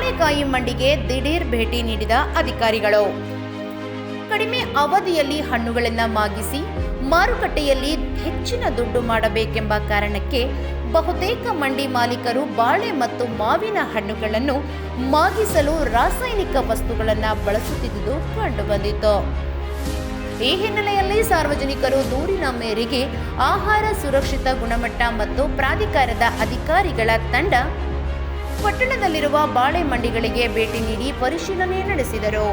ಬಾಳೆಕಾಯಿ ಮಂಡಿಗೆ ದಿಢೀರ್ ಭೇಟಿ ನೀಡಿದ ಅಧಿಕಾರಿಗಳು. ಕಡಿಮೆ ಅವಧಿಯಲ್ಲಿ ಹಣ್ಣುಗಳನ್ನು ಮಾಗಿಸಿ ಮಾರುಕಟ್ಟೆಯಲ್ಲಿ ಹೆಚ್ಚಿನ ದುಡ್ಡು ಮಾಡಬೇಕೆಂಬ ಕಾರಣಕ್ಕೆ ಬಹುತೇಕ ಮಂಡಿ ಮಾಲೀಕರು ಬಾಳೆ ಮತ್ತು ಮಾವಿನ ಹಣ್ಣುಗಳನ್ನು ಮಾಗಿಸಲು ರಾಸಾಯನಿಕ ವಸ್ತುಗಳನ್ನು ಬಳಸುತ್ತಿದ್ದುದು ಕಂಡುಬಂದಿತು. ಈ ಹಿನ್ನೆಲೆಯಲ್ಲಿ ಸಾರ್ವಜನಿಕರು ದೂರಿನ ಮೇರೆಗೆ ಆಹಾರ ಸುರಕ್ಷಿತ ಗುಣಮಟ್ಟ ಮತ್ತು ಪ್ರಾಧಿಕಾರದ ಅಧಿಕಾರಿಗಳ ತಂಡ ಪಟ್ಟಣದಲ್ಲಿರುವ ಬಾಳೆ ಮಂಡಿಗಳಿಗೆ ಭೇಟಿ ನೀಡಿ ಪರಿಶೀಲನೆ ನಡೆಸಿದರು.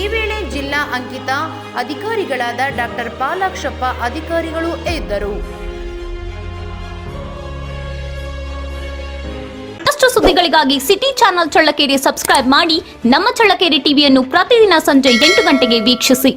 ಈ ವೇಳೆ ಜಿಲ್ಲಾ ಅಂಕಿತ ಅಧಿಕಾರಿಗಳಾದ ಡಾಕ್ಟರ್ ಪಾಲಾಕ್ಷಪ್ಪ ಅಧಿಕಾರಿಗಳು ಇದ್ದರು. ಮತ್ತಷ್ಟು ಸುದ್ದಿಗಳಿಗಾಗಿ ಸಿಟಿ ಚಾನೆಲ್ ಚಳ್ಳಕೆರೆ ಸಬ್ಸ್ಕ್ರೈಬ್ ಮಾಡಿ. ನಮ್ಮ ಚಳ್ಳಕೆರೆ ಟಿವಿಯನ್ನು ಪ್ರತಿದಿನ ಸಂಜೆ 8 ಗಂಟೆಗೆ ವೀಕ್ಷಿಸಿ.